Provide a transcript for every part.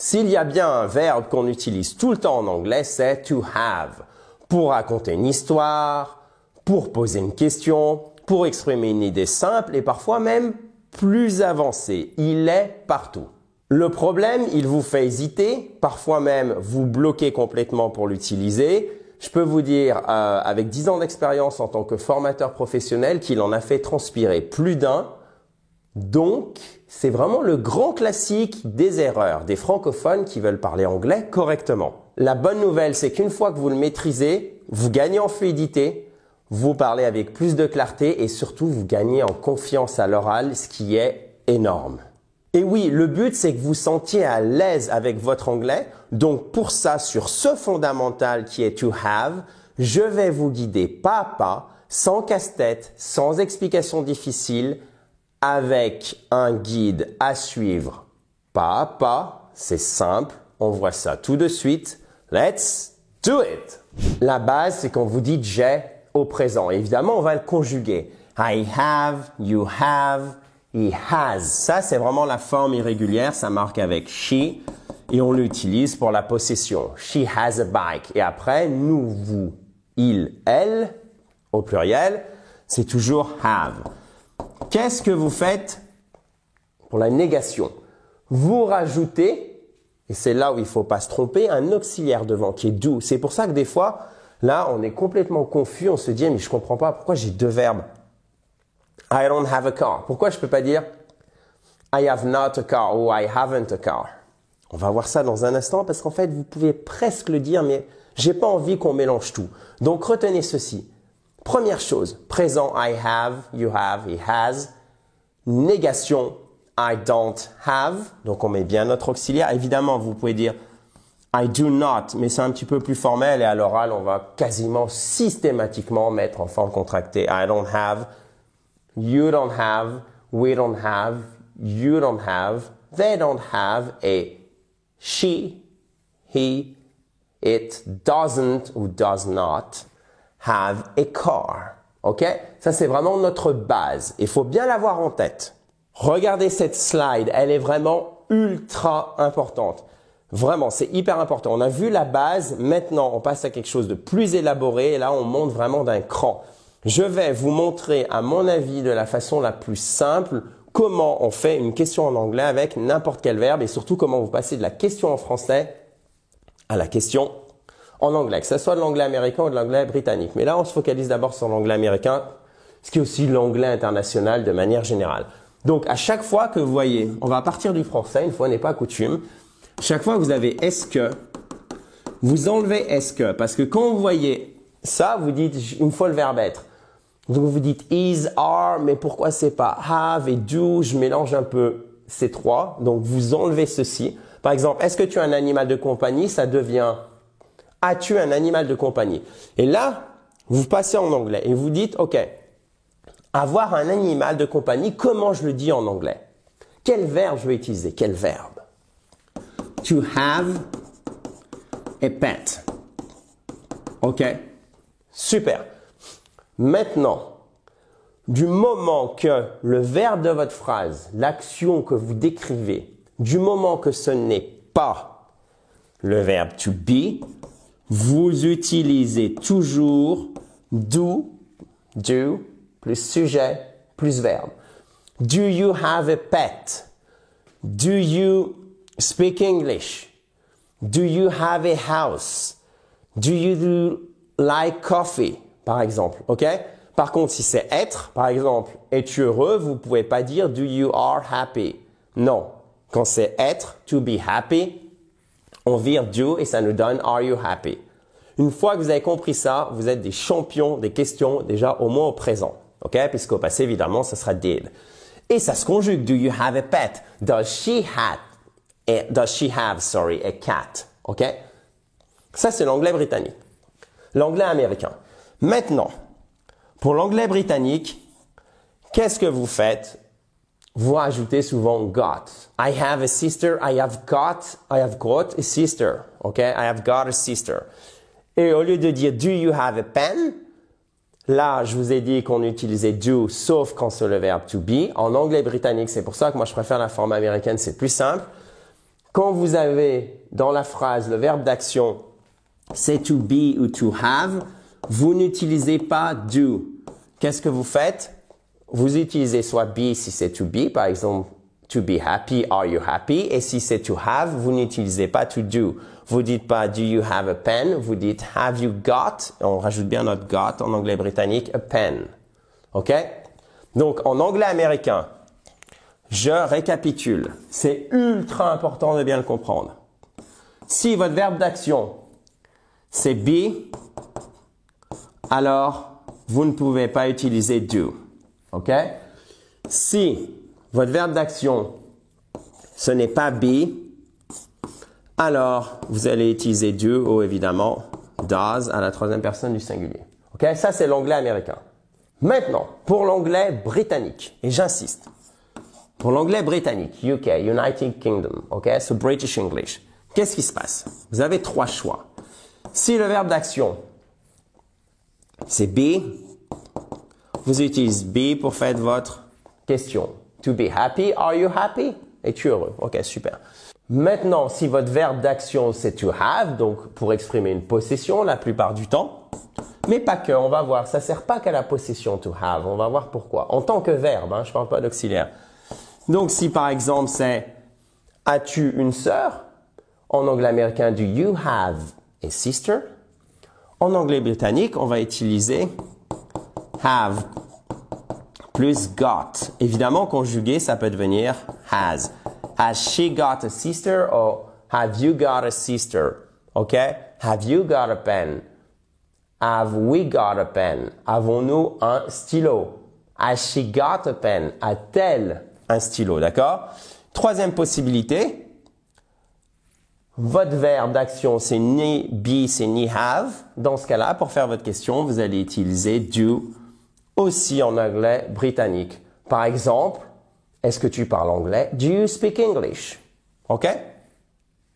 S'il y a bien un verbe qu'on utilise tout le temps en anglais, c'est to have. Pour raconter une histoire, pour poser une question, pour exprimer une idée simple et parfois même plus avancée. Il est partout. Le problème, il vous fait hésiter, parfois même vous bloquez complètement pour l'utiliser. Je peux vous dire, avec 10 ans d'expérience en tant que formateur professionnel, qu'il en a fait transpirer plus d'un. Donc, c'est vraiment le grand classique des erreurs des francophones qui veulent parler anglais correctement. La bonne nouvelle, c'est qu'une fois que vous le maîtrisez, vous gagnez en fluidité, vous parlez avec plus de clarté et surtout, vous gagnez en confiance à l'oral, ce qui est énorme. Et oui, le but, c'est que vous sentiez à l'aise avec votre anglais. Donc, pour ça, sur ce fondamental qui est to have, je vais vous guider pas à pas, sans casse-tête, sans explication difficile, avec un guide à suivre pas à pas. C'est simple, on voit ça tout de suite. Let's do it! La base, c'est quand vous dites « j'ai » au présent. Évidemment, on va le conjuguer. I have, you have, he has. Ça, c'est vraiment la forme irrégulière. Ça marque avec she et on l'utilise pour la possession. She has a bike. Et après, nous, vous, il, elle, au pluriel, c'est toujours have. Qu'est-ce que vous faites pour la négation? Vous rajoutez, et c'est là où il ne faut pas se tromper, un auxiliaire devant qui est do. C'est pour ça que des fois, là, on est complètement confus. On se dit, mais je ne comprends pas pourquoi j'ai deux verbes. I don't have a car. Pourquoi je ne peux pas dire I have not a car ou I haven't a car? On va voir ça dans un instant parce qu'en fait, vous pouvez presque le dire, mais j'ai pas envie qu'on mélange tout. Donc, retenez ceci. Première chose, présent, I have, you have, he has. Négation, I don't have. Donc, on met bien notre auxiliaire. Évidemment, vous pouvez dire I do not, mais c'est un petit peu plus formel et à l'oral, on va quasiment systématiquement mettre en forme contractée. I don't have, you don't have, we don't have, you don't have, they don't have, et she, he, it doesn't ou does not have a car. OK? Ça, c'est vraiment notre base. Il faut bien l'avoir en tête. Regardez cette slide. Elle est vraiment ultra importante. Vraiment, c'est hyper important. On a vu la base. Maintenant, on passe à quelque chose de plus élaboré. Et là, on monte vraiment d'un cran. Je vais vous montrer, à mon avis, de la façon la plus simple, comment on fait une question en anglais avec n'importe quel verbe et surtout comment vous passez de la question en français à la question en anglais, que ce soit de l'anglais américain ou de l'anglais britannique. Mais là, on se focalise d'abord sur l'anglais américain, ce qui est aussi l'anglais international de manière générale. Donc, à chaque fois que vous voyez, on va partir du français, une fois n'est pas coutume, chaque fois que vous avez « est-ce que », vous enlevez « est-ce que », parce que quand vous voyez ça, vous dites une fois le verbe être. Donc, vous dites « is »,« are », mais pourquoi c'est pas « have » et « do », je mélange un peu ces trois. Donc, vous enlevez ceci. Par exemple, est-ce que tu as un animal de compagnie? Ça devient « as-tu un animal de compagnie ?» Et là, vous passez en anglais et vous dites « ok, avoir un animal de compagnie, comment je le dis en anglais? Quel verbe je vais utiliser? Quel verbe? To have a pet. OK? Super. Maintenant, du moment que le verbe de votre phrase, l'action que vous décrivez, du moment que ce n'est pas le verbe to be, vous utilisez toujours do, plus sujet, plus verbe. Do you have a pet? Do you speak English? Do you have a house? Do you like coffee? Par exemple, ok? Par contre, si c'est être, par exemple, es-tu heureux? Vous pouvez pas dire do you are happy? Non. Quand c'est être, to be happy, on vire do et ça nous donne are you happy? Une fois que vous avez compris ça, vous êtes des champions des questions déjà au moins au présent. OK? Puisqu'au passé, évidemment, ça sera did. Et ça se conjugue. Do you have a pet? Does she have, a cat? OK? Ça, c'est l'anglais britannique. L'anglais américain. Maintenant, pour l'anglais britannique, qu'est-ce que vous faites? Vous rajoutez souvent got. I have a sister. I have got a sister. OK? I have got a sister. Et au lieu de dire do you have a pen? Là, je vous ai dit qu'on utilisait do, sauf quand c'est le verbe to be. En anglais britannique, c'est pour ça que moi je préfère la forme américaine, c'est plus simple. quand vous avez dans la phrase le verbe d'action, c'est to be ou to have, vous n'utilisez pas do. Qu'est-ce que vous faites? Vous utilisez soit be si c'est to be, par exemple, to be happy, are you happy? Et si c'est to have, vous n'utilisez pas to do. Vous dites pas do you have a pen? Vous dites have you got? On rajoute bien notre got en anglais britannique, a pen. OK? Donc, en anglais américain, je récapitule. C'est ultra important de bien le comprendre. Si votre verbe d'action, c'est be, alors vous ne pouvez pas utiliser do. OK? Si votre verbe d'action, ce n'est pas be, alors vous allez utiliser do ou évidemment does à la troisième personne du singulier. OK? Ça, c'est l'anglais américain. Maintenant, pour l'anglais britannique, et j'insiste, pour l'anglais britannique, UK, United Kingdom, OK? So British English. Qu'est-ce qui se passe? Vous avez trois choix. Si le verbe d'action, c'est be, vous utilisez be pour faire votre question. To be happy, are you happy? Es-tu heureux? OK, super. Maintenant, si votre verbe d'action, c'est to have, donc pour exprimer une possession la plupart du temps, mais pas que, on va voir, ça sert pas qu'à la possession to have, on va voir pourquoi. En tant que verbe, je parle pas d'auxiliaire. Donc, si par exemple c'est as-tu une sœur? En anglais américain, do you have a sister? En anglais britannique, on va utiliser have plus got. Évidemment, conjugué, ça peut devenir has. Has she got a sister or have you got a sister? OK? Have you got a pen? Have we got a pen? Avons-nous un stylo? Has she got a pen? A-t-elle un stylo? D'accord? Troisième possibilité. Votre verbe d'action, c'est ni be, c'est ni have. Dans ce cas-là, pour faire votre question, vous allez utiliser do aussi en anglais britannique. Par exemple, est-ce que tu parles anglais? Do you speak English? OK?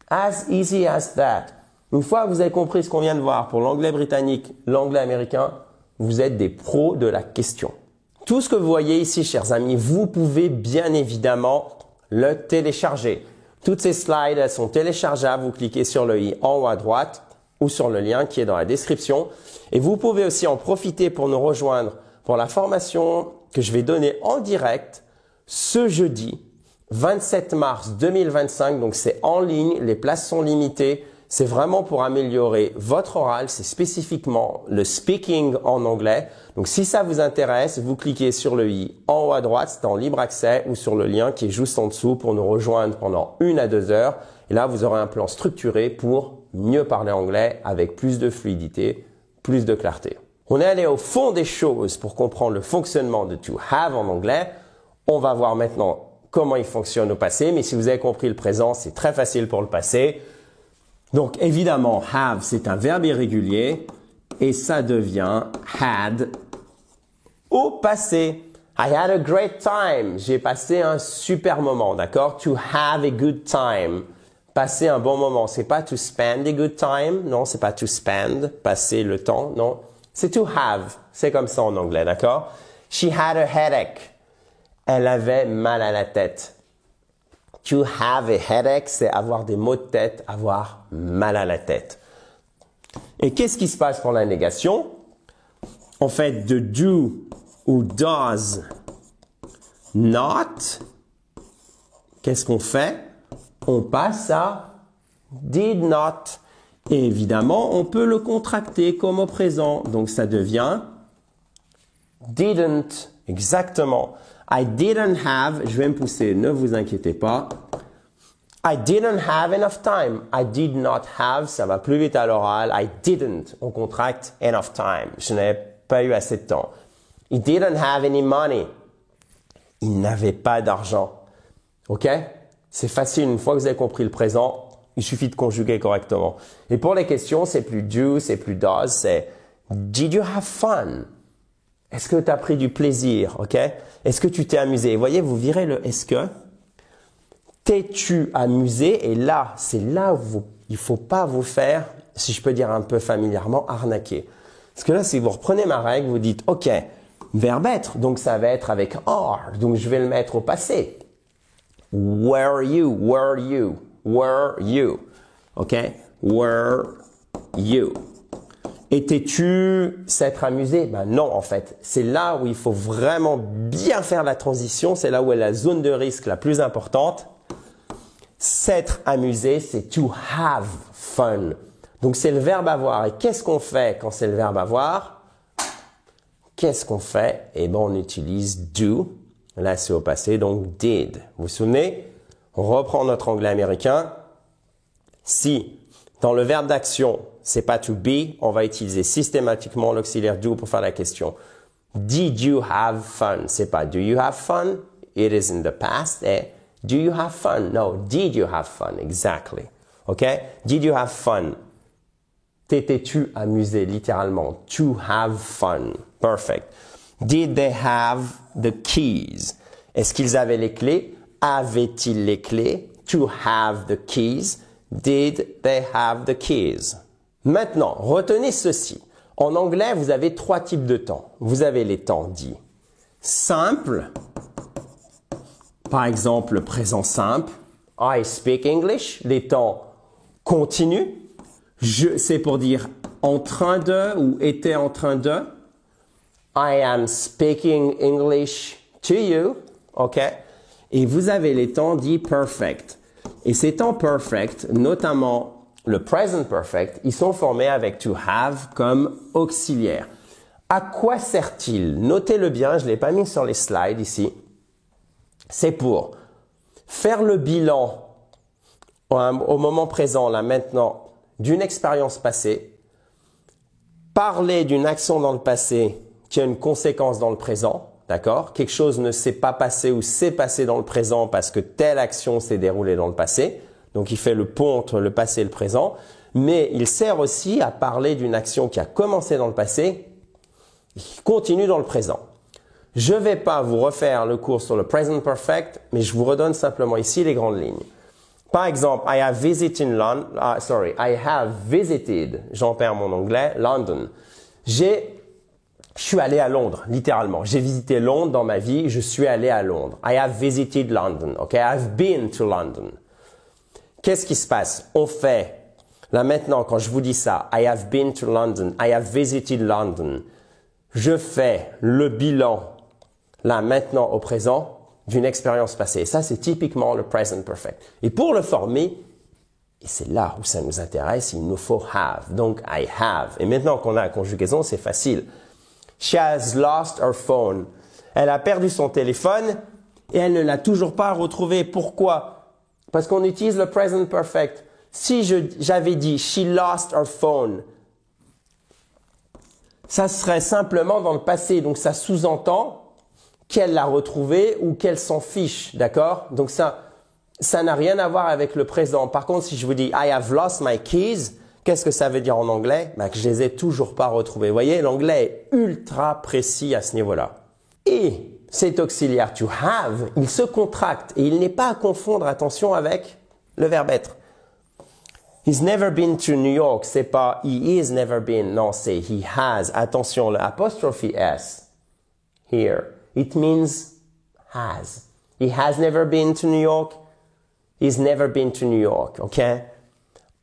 As easy as that. Une fois que vous avez compris ce qu'on vient de voir pour l'anglais britannique, l'anglais américain, vous êtes des pros de la question. Tout ce que vous voyez ici, chers amis, vous pouvez bien évidemment le télécharger. Toutes ces slides, elles sont téléchargeables. Vous cliquez sur le i en haut à droite ou sur le lien qui est dans la description. Et vous pouvez aussi en profiter pour nous rejoindre pour la formation que je vais donner en direct ce jeudi 27 mars 2025. Donc, c'est en ligne. Les places sont limitées. C'est vraiment pour améliorer votre oral. C'est spécifiquement le speaking en anglais. Donc, si ça vous intéresse, vous cliquez sur le i en haut à droite, c'est en libre accès, ou sur le lien qui est juste en dessous pour nous rejoindre pendant 1 à 2 heures. Et là, vous aurez un plan structuré pour mieux parler anglais avec plus de fluidité, plus de clarté. On est allé au fond des choses pour comprendre le fonctionnement de to have en anglais. On va voir maintenant comment il fonctionne au passé. Mais si vous avez compris le présent, c'est très facile pour le passé. Donc, évidemment, have, c'est un verbe irrégulier et ça devient had au passé. I had a great time. J'ai passé un super moment, d'accord? To have a good time. Passer un bon moment. C'est pas to spend a good time. Non, c'est pas to spend. Passer le temps. Non. C'est to have. C'est comme ça en anglais, d'accord? She had a headache. Elle avait mal à la tête. To have a headache, c'est avoir des maux de tête, avoir mal à la tête. Et qu'est-ce qui se passe pour la négation? En fait, de do ou does not, qu'est-ce qu'on fait? On passe à did not. Et évidemment, on peut le contracter comme au présent. Donc, ça devient didn't. Exactement. I didn't have, je vais me pousser, ne vous inquiétez pas. I didn't have enough time. I did not have, ça va plus vite à l'oral. I didn't, on contracte enough time. Je n'avais pas eu assez de temps. He didn't have any money. Il n'avait pas d'argent. OK? C'est facile, une fois que vous avez compris le présent, il suffit de conjuguer correctement. Et pour les questions, c'est plus do, c'est plus does, c'est did you have fun? Est-ce que tu as pris du plaisir? OK? Est-ce que tu t'es amusé? Vous voyez, vous virez le est-ce que. T'es-tu amusé? Et là, c'est là où il faut pas vous faire, si je peux dire un peu familièrement, arnaquer. Parce que là, si vous reprenez ma règle, vous dites, OK, verbe être, donc ça va être avec are, donc je vais le mettre au passé. Were you? Were you? OK? Were you? Étais-tu s'être amusé? Ben non, en fait. C'est là où il faut vraiment bien faire la transition. C'est là où est la zone de risque la plus importante. S'être amusé, c'est to have fun. Donc, c'est le verbe avoir. Et qu'est-ce qu'on fait quand c'est le verbe avoir? Qu'est-ce qu'on fait? Eh bien, on utilise do. Là, c'est au passé, donc did. Vous vous souvenez? On reprend notre anglais américain. Si dans le verbe d'action, c'est pas to be, on va utiliser systématiquement l'auxiliaire do pour faire la question. Did you have fun? C'est pas do you have fun? It is in the past. Et do you have fun? No, did you have fun? Exactly. OK? Did you have fun? T'étais-tu amusé? Littéralement. To have fun. Perfect. Did they have the keys? Est-ce qu'ils avaient les clés? Avaient-ils les clés? To have the keys. Did they have the keys? Maintenant, retenez ceci. En anglais, vous avez trois types de temps. Vous avez les temps dits simples. Par exemple, le présent simple. I speak English. Les temps continus. C'est pour dire en train de ou était en train de. I am speaking English to you. OK? Et vous avez les temps dits perfect. Et ces temps perfect, notamment le present perfect, ils sont formés avec to have comme auxiliaire. À quoi sert-il? Notez-le bien, je ne l'ai pas mis sur les slides ici. C'est pour faire le bilan au moment présent, là maintenant, d'une expérience passée, parler d'une action dans le passé qui a une conséquence dans le présent, d'accord? Quelque chose ne s'est pas passé ou s'est passé dans le présent parce que telle action s'est déroulée dans le passé. Donc, il fait le pont entre le passé et le présent. Mais il sert aussi à parler d'une action qui a commencé dans le passé et qui continue dans le présent. Je ne vais pas vous refaire le cours sur le present perfect, mais je vous redonne simplement ici les grandes lignes. Par exemple, I have visited j'en perds mon anglais, London. Je suis allé à Londres, littéralement. J'ai visité Londres dans ma vie, je suis allé à Londres. I have visited London, ok? I've been to London. Qu'est-ce qui se passe? On fait, là maintenant, quand je vous dis ça, I have been to London, I have visited London, je fais le bilan, là maintenant au présent, d'une expérience passée. Et ça, c'est typiquement le present perfect. Et pour le former, et c'est là où ça nous intéresse, il nous faut have. Donc, I have. Et maintenant qu'on a la conjugaison, c'est facile. She has lost her phone. Elle a perdu son téléphone et elle ne l'a toujours pas retrouvé. Pourquoi? Parce qu'on utilise le present perfect. Si j'avais dit she lost her phone, ça serait simplement dans le passé. Donc, ça sous-entend qu'elle l'a retrouvé ou qu'elle s'en fiche, d'accord? Donc ça n'a rien à voir avec le présent. Par contre, si je vous dis I have lost my keys, qu'est-ce que ça veut dire en anglais? Que je les ai toujours pas retrouvés. Vous voyez, l'anglais est ultra précis à ce niveau-là. Et cet auxiliaire to have, il se contracte et il n'est pas à confondre, attention, avec le verbe être. He's never been to New York, c'est pas he is never been, non, c'est he has. Attention, le apostrophe S, here. It means has. He has never been to New York. He's never been to New York, okay?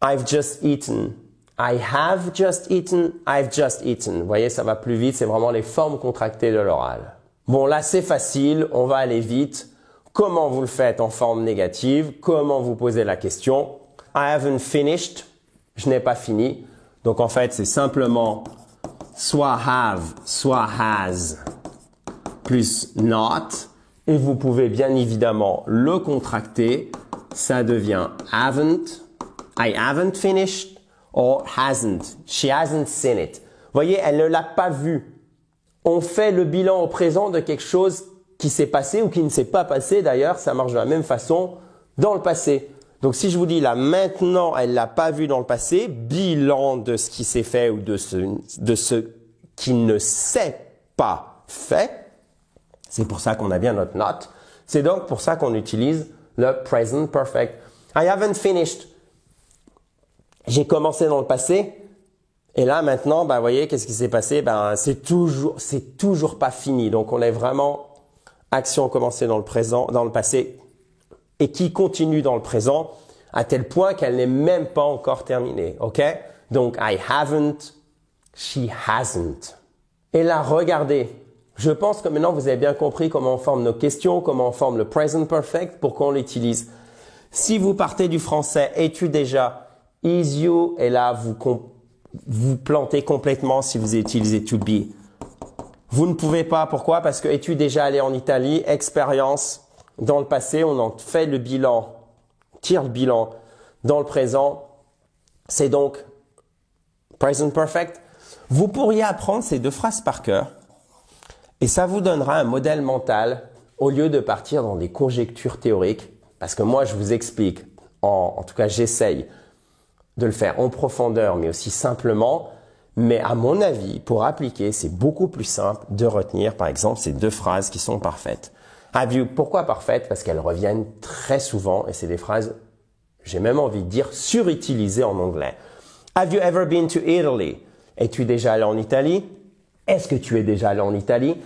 I've just eaten. I have just eaten. I've just eaten. Vous voyez, ça va plus vite. C'est vraiment les formes contractées de l'oral. Bon, là, c'est facile. On va aller vite. Comment vous le faites en forme négative? Comment vous posez la question? I haven't finished. Je n'ai pas fini. Donc, en fait, c'est simplement soit have, soit has plus not, et vous pouvez bien évidemment le contracter, ça devient haven't, I haven't finished, or hasn't, she hasn't seen it. Vous voyez, elle ne l'a pas vu. On fait le bilan au présent de quelque chose qui s'est passé ou qui ne s'est pas passé d'ailleurs, ça marche de la même façon dans le passé. Donc si je vous dis là maintenant, elle l'a pas vu dans le passé, bilan de ce qui s'est fait ou de ce qui ne s'est pas fait. C'est pour ça qu'on a bien notre not. C'est donc pour ça qu'on utilise le present perfect. I haven't finished. J'ai commencé dans le passé. Et là, maintenant, vous voyez, qu'est-ce qui s'est passé? C'est toujours pas fini. Donc, on est vraiment action commencée dans le présent, dans le passé et qui continue dans le présent. à tel point qu'elle n'est même pas encore terminée, ok? Donc, I haven't, she hasn't. Et là, regardez, je pense que maintenant vous avez bien compris comment on forme nos questions, comment on forme le present perfect, pourquoi on l'utilise. Si vous partez du français, es-tu déjà, is you, et là vous plantez complètement si vous utilisez to be. Vous ne pouvez pas, pourquoi? Parce que es-tu déjà allé en Italie, expérience dans le passé, on en fait le bilan, tire le bilan dans le présent, c'est donc present perfect. Vous pourriez apprendre ces deux phrases par cœur et ça vous donnera un modèle mental au lieu de partir dans des conjectures théoriques. Parce que moi, je vous explique, en tout cas, j'essaye de le faire en profondeur, mais aussi simplement. Mais à mon avis, pour appliquer, c'est beaucoup plus simple de retenir, par exemple, ces deux phrases qui sont parfaites. Pourquoi parfaites? Parce qu'elles reviennent très souvent et c'est des phrases, j'ai même envie de dire, surutilisées en anglais. Have you ever been to Italy? Es-tu déjà allé en Italie? Est-ce que tu es déjà allé en Italie?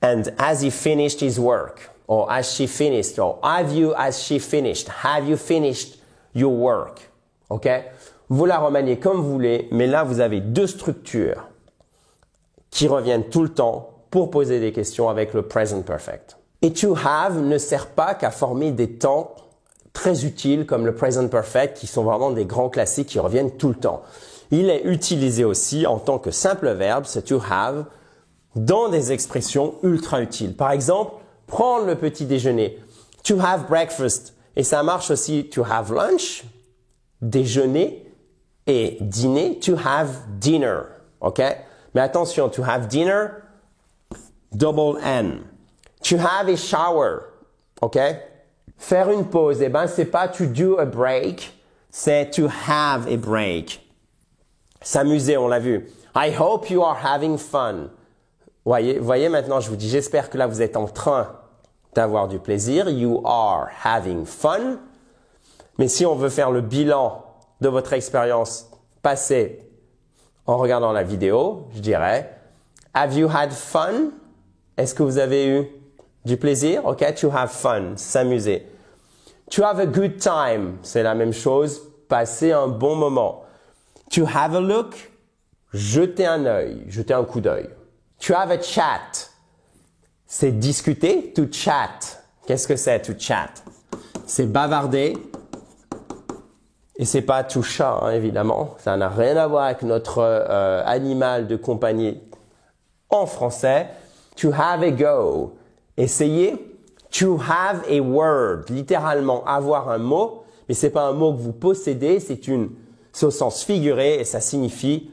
And has he finished his work? Or has she finished? Or has she finished? Have you finished your work? Ok? Vous la remaniez comme vous voulez, mais là, vous avez deux structures qui reviennent tout le temps pour poser des questions avec le present perfect. Et to have ne sert pas qu'à former des temps très utiles comme le present perfect qui sont vraiment des grands classiques qui reviennent tout le temps. Il est utilisé aussi en tant que simple verbe, ce to have, dans des expressions ultra utiles. Par exemple, prendre le petit déjeuner, to have breakfast. Et ça marche aussi to have lunch, déjeuner, et dîner, to have dinner. OK? Mais attention, to have dinner, double N. To have a shower. OK? Faire une pause, eh ben, c'est pas to do a break, c'est to have a break. S'amuser, on l'a vu. I hope you are having fun. Voyez maintenant, je vous dis, j'espère que là, vous êtes en train d'avoir du plaisir. You are having fun. Mais si on veut faire le bilan de votre expérience passée en regardant la vidéo, je dirais, have you had fun? Est-ce que vous avez eu du plaisir? OK, to have fun, s'amuser. To have a good time, c'est la même chose, passer un bon moment. To have a look, jeter un œil, jeter un coup d'œil. To have a chat, c'est discuter. To chat, qu'est-ce que c'est to chat? C'est bavarder. Et c'est pas to chat, hein, évidemment. Ça n'a rien à voir avec notre animal de compagnie en français. To have a go, essayez. To have a word, littéralement avoir un mot, mais c'est pas un mot que vous possédez, c'est au sens figuré et ça signifie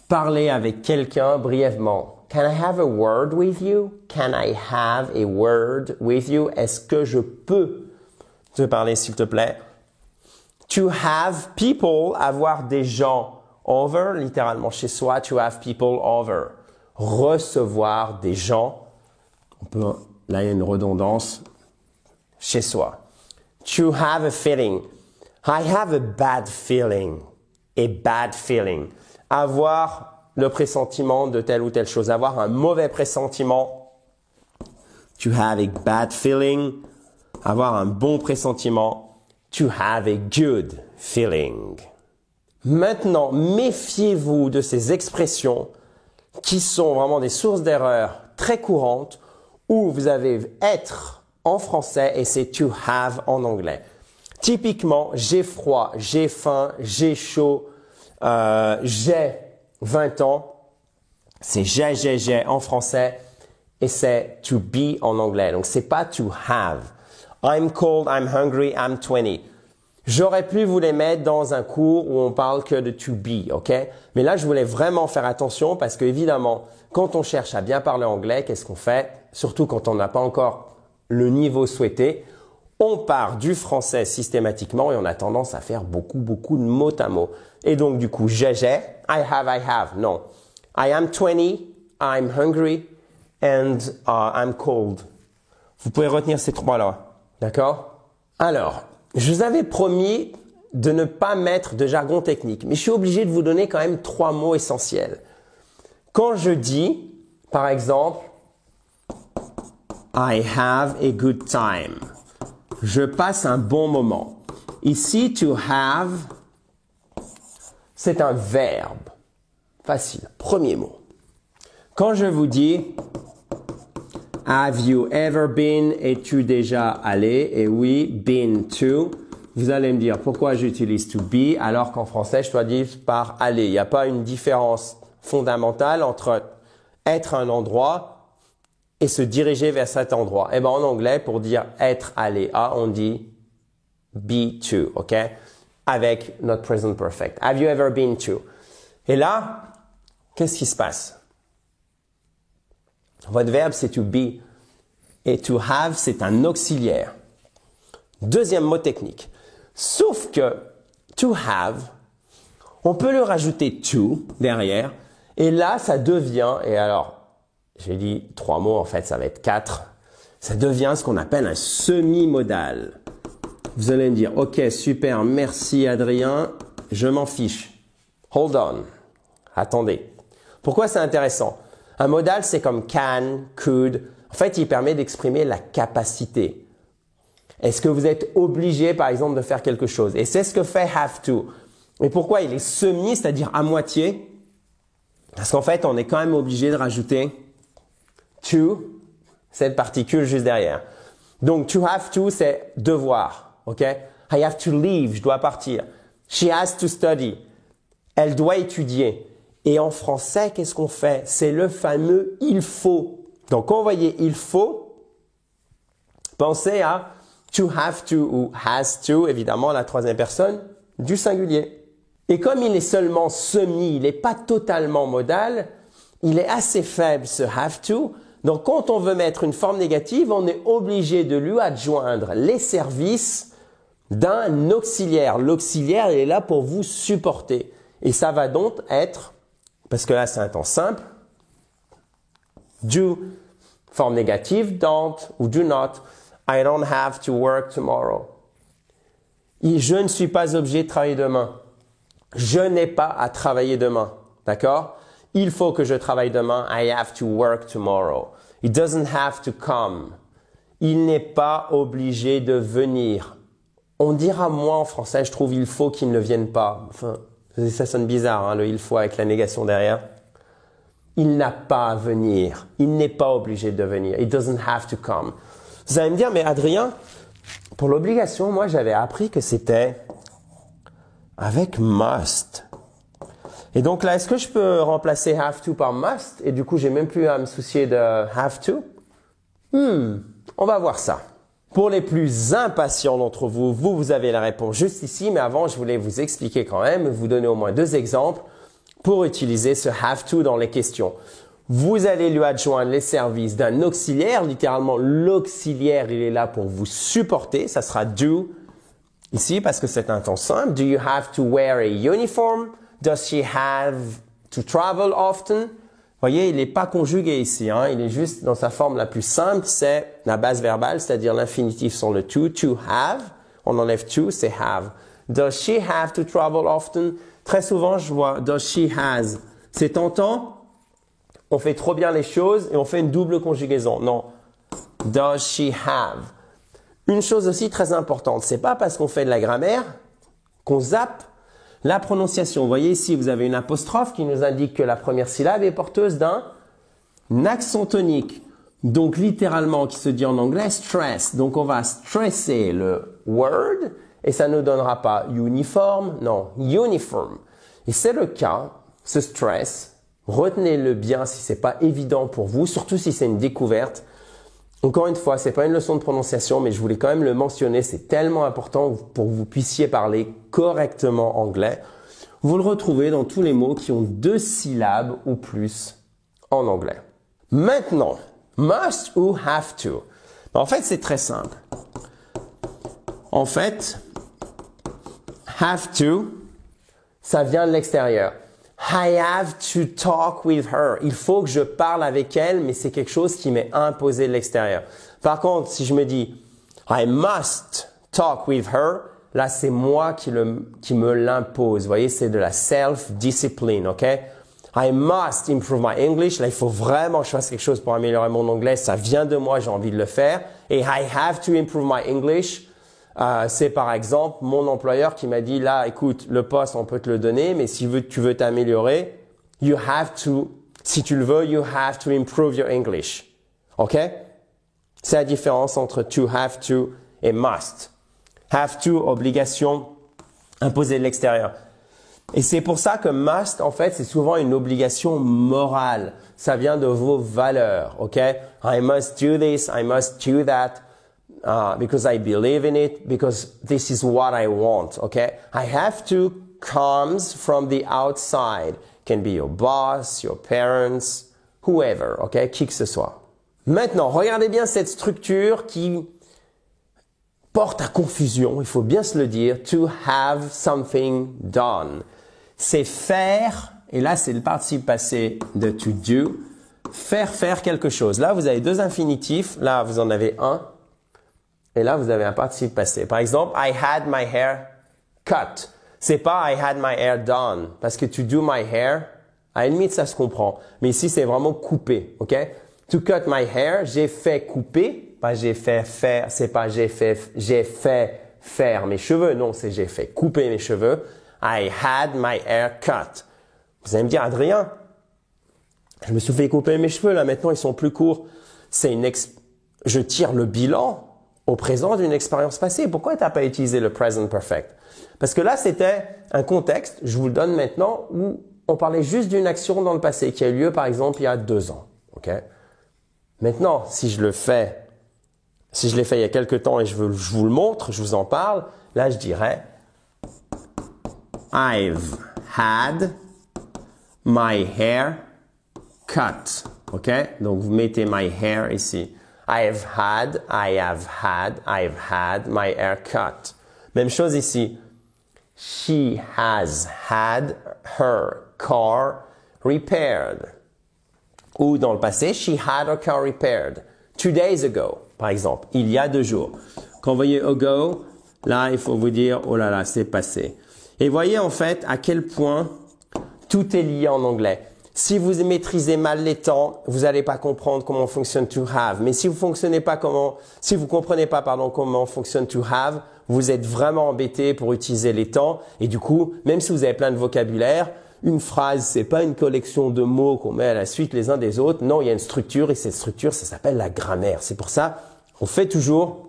parler avec quelqu'un brièvement. Can I have a word with you? Can I have a word with you? Est-ce que je peux te parler, s'il te plaît? To have people, avoir des gens over, littéralement chez soi. To have people over, recevoir des gens. Là, il y a une redondance chez soi. To have a feeling. I have a bad feeling. A bad feeling. Avoir le pressentiment de telle ou telle chose. Avoir un mauvais pressentiment. To have a bad feeling. Avoir un bon pressentiment. To have a good feeling. Maintenant, méfiez-vous de ces expressions qui sont vraiment des sources d'erreur très courantes où vous avez être en français et c'est to have en anglais. Typiquement, j'ai froid, j'ai faim, j'ai chaud, j'ai 20 ans. C'est j'ai en français et c'est to be en anglais. Donc, c'est pas to have. I'm cold, I'm hungry, I'm 20. J'aurais pu vous les mettre dans un cours où on parle que de to be, ok? Mais là, je voulais vraiment faire attention parce que évidemment, quand on cherche à bien parler anglais, qu'est-ce qu'on fait? Surtout quand on n'a pas encore le niveau souhaité, on part du français systématiquement et on a tendance à faire beaucoup de mot à mot. Et donc, du coup, j'ai, I have. Non. I am 20, I'm hungry and I'm cold. Vous pouvez retenir ces trois-là. D'accord? Alors, je vous avais promis de ne pas mettre de jargon technique, mais je suis obligé de vous donner quand même 3 mots essentiels. Quand je dis, par exemple, I have a good time, je passe un bon moment. Ici, to have, c'est un verbe. Facile. Premier mot. Quand je vous dis have you ever been, es-tu déjà allé? Et oui, been to. Vous allez me dire pourquoi j'utilise to be alors qu'en français, je dois dire par aller. Il n'y a pas une différence fondamentale entre être à un endroit et se diriger vers cet endroit. Eh bien, en anglais, pour dire être allé à, on dit be to, ok? Avec notre present perfect. Have you ever been to? Et là, qu'est-ce qui se passe? Votre verbe, c'est to be. Et to have, c'est un auxiliaire. Deuxième mot technique. Sauf que to have, on peut le rajouter to derrière. Et là, ça devient, et alors, j'ai dit 3 mots, en fait, ça va être 4. Ça devient ce qu'on appelle un semi-modal. Vous allez me dire, ok, super, merci Adrien, je m'en fiche. Hold on. Attendez. Pourquoi c'est intéressant? Un modal, c'est comme can, could. En fait, il permet d'exprimer la capacité. Est-ce que vous êtes obligé, par exemple, de faire quelque chose? Et c'est ce que fait have to. Et pourquoi il est semi, c'est-à-dire à moitié? Parce qu'en fait, on est quand même obligé de rajouter to, cette particule juste derrière. Donc, to have to, c'est devoir. OK? I have to leave, je dois partir. She has to study. Elle doit étudier. Et en français, qu'est-ce qu'on fait? C'est le fameux il faut. Donc, quand vous voyez il faut, pensez à to have to ou has to, évidemment, la troisième personne du singulier. Et comme il est seulement semi, il n'est pas totalement modal, il est assez faible ce have to. Donc, quand on veut mettre une forme négative, on est obligé de lui adjoindre les services d'un auxiliaire. L'auxiliaire, il est là pour vous supporter. Et ça va donc être, parce que là, c'est un temps simple, do, forme négative, don't ou do not. I don't have to work tomorrow. Et je ne suis pas obligé de travailler demain. Je n'ai pas à travailler demain. D'accord? Il faut que je travaille demain. I have to work tomorrow. It doesn't have to come. Il n'est pas obligé de venir. On dira moins en français, je trouve, il faut qu'il ne vienne pas. Enfin, ça sonne bizarre, hein, le il faut avec la négation derrière. Il n'a pas à venir. Il n'est pas obligé de venir. It doesn't have to come. Vous allez me dire, mais Adrien, pour l'obligation, moi, j'avais appris que c'était avec must. Et donc là, est-ce que je peux remplacer have to par must? Et du coup, j'ai même plus à me soucier de have to? On va voir ça. Pour les plus impatients d'entre vous, vous avez la réponse juste ici. Mais avant, je voulais vous expliquer quand même, vous donner au moins 2 exemples pour utiliser ce have to dans les questions. Vous allez lui adjoindre les services d'un auxiliaire. Littéralement, l'auxiliaire, il est là pour vous supporter. Ça sera do ici parce que c'est un temps simple. Do you have to wear a uniform? Does she have to travel often? Vous voyez, il n'est pas conjugué ici. Hein? Il est juste dans sa forme la plus simple. C'est la base verbale, c'est-à-dire l'infinitif sans le to have. On enlève to, c'est have. Does she have to travel often? Très souvent, je vois does she has. C'est tentant. On fait trop bien les choses et on fait une double conjugaison. Non. Does she have? Une chose aussi très importante, c'est pas parce qu'on fait de la grammaire qu'on zappe la prononciation. Vous voyez ici, vous avez une apostrophe qui nous indique que la première syllabe est porteuse d'un accent tonique. Donc littéralement, qui se dit en anglais stress. Donc on va stresser le word et ça ne donnera pas uniforme, non, uniform. Et c'est le cas, ce stress. Retenez-le bien si c'est pas évident pour vous, surtout si c'est une découverte. Encore une fois, c'est pas une leçon de prononciation, mais je voulais quand même le mentionner. C'est tellement important pour que vous puissiez parler correctement anglais. Vous le retrouvez dans tous les mots qui ont 2 syllabes ou plus en anglais. Maintenant, must ou have to. En fait, c'est très simple. En fait, have to, ça vient de l'extérieur. I have to talk with her. Il faut que je parle avec elle, mais c'est quelque chose qui m'est imposé de l'extérieur. Par contre, si je me dis I must talk with her, là c'est moi qui me l'impose. Vous voyez, c'est de la self-discipline, ok? I must improve my English. Là, il faut vraiment que je fasse quelque chose pour améliorer mon anglais. Ça vient de moi, j'ai envie de le faire. Et I have to improve my English. C'est par exemple mon employeur qui m'a dit là, écoute, le poste on peut te le donner, mais si tu veux t'améliorer, si tu le veux, you have to improve your English. Ok? C'est la différence entre to have to et must. Have to, obligation imposée de l'extérieur. Et c'est pour ça que must, en fait, c'est souvent une obligation morale. Ça vient de vos valeurs, ok? I must do this, I must do that, because I believe in it, because this is what I want, okay? I have to comes from the outside. Can be your boss, your parents, whoever, ok? Qui que ce soit. Maintenant, regardez bien cette structure qui porte à confusion, il faut bien se le dire. To have something done. C'est faire, et là c'est le participe passé de to do, faire quelque chose. Là vous avez deux infinitifs, là vous en avez un, et là vous avez un participe passé. Par exemple, I had my hair cut. C'est pas I had my hair done, parce que to do my hair, à la limite ça se comprend. Mais ici c'est vraiment couper, ok? To cut my hair, j'ai fait couper, pas j'ai fait faire, c'est pas j'ai fait faire mes cheveux, non, c'est j'ai fait couper mes cheveux. I had my hair cut. Vous allez me dire, Adrien, je me suis fait couper mes cheveux, là, maintenant ils sont plus courts. Je tire le bilan au présent d'une expérience passée. Pourquoi tu n'as pas utilisé le present perfect? Parce que là, c'était un contexte, je vous le donne maintenant, où on parlait juste d'une action dans le passé qui a eu lieu, par exemple, il y a 2 ans. Ok? Maintenant, si je l'ai fait il y a quelque temps et je vous le montre, je vous en parle, là, je dirais I've had my hair cut. Ok? Donc, vous mettez my hair ici. I've had my hair cut. Même chose ici. She has had her car repaired. Ou dans le passé, she had her car repaired 2 days ago, par exemple, il y a 2 jours. Quand vous voyez ago, là, il faut vous dire, oh là là, c'est passé. Et voyez en fait à quel point tout est lié en anglais. Si vous maîtrisez mal les temps, vous n'allez pas comprendre comment fonctionne to have. Mais si vous comprenez pas comment fonctionne to have, vous êtes vraiment embêté pour utiliser les temps. Et du coup, même si vous avez plein de vocabulaire, une phrase, c'est pas une collection de mots qu'on met à la suite les uns des autres. Non, il y a une structure et cette structure, ça s'appelle la grammaire. C'est pour ça, on fait toujours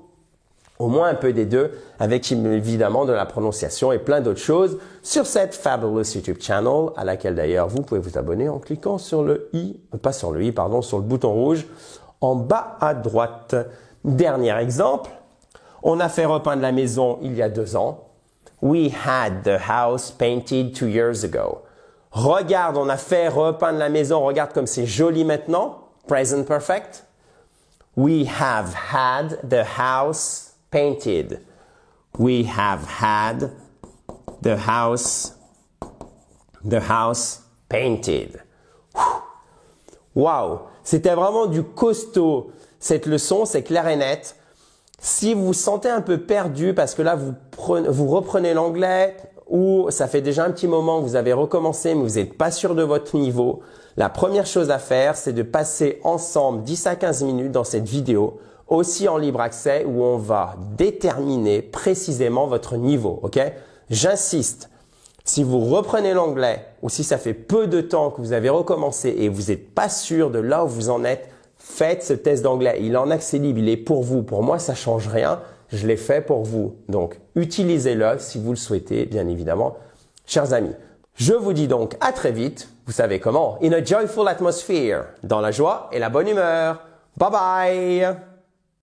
au moins un peu des deux, avec évidemment de la prononciation et plein d'autres choses sur cette Fabulous YouTube channel, à laquelle d'ailleurs vous pouvez vous abonner en cliquant sur le sur le bouton rouge en bas à droite. Dernier exemple, on a fait repeindre la maison il y a 2 ans. We had the house painted 2 years ago. Regarde, on a fait repeindre la maison, regarde comme c'est joli maintenant, present perfect. We have had the house painted. We have had the house painted. Wow, c'était vraiment du costaud. Cette leçon, c'est clair et net. Si vous vous sentez un peu perdu parce que là, vous reprenez l'anglais ou ça fait déjà un petit moment que vous avez recommencé mais vous n'êtes pas sûr de votre niveau, la première chose à faire, c'est de passer ensemble 10 à 15 minutes dans cette vidéo, aussi en libre accès, où on va déterminer précisément votre niveau, ok? J'insiste, si vous reprenez l'anglais ou si ça fait peu de temps que vous avez recommencé et vous n'êtes pas sûr de là où vous en êtes, faites ce test d'anglais. Il est en accès libre, il est pour vous. Pour moi, ça change rien. Je l'ai fait pour vous. Donc, utilisez-le si vous le souhaitez, bien évidemment, chers amis. Je vous dis donc à très vite. Vous savez comment? In a joyful atmosphere, dans la joie et la bonne humeur. Bye bye!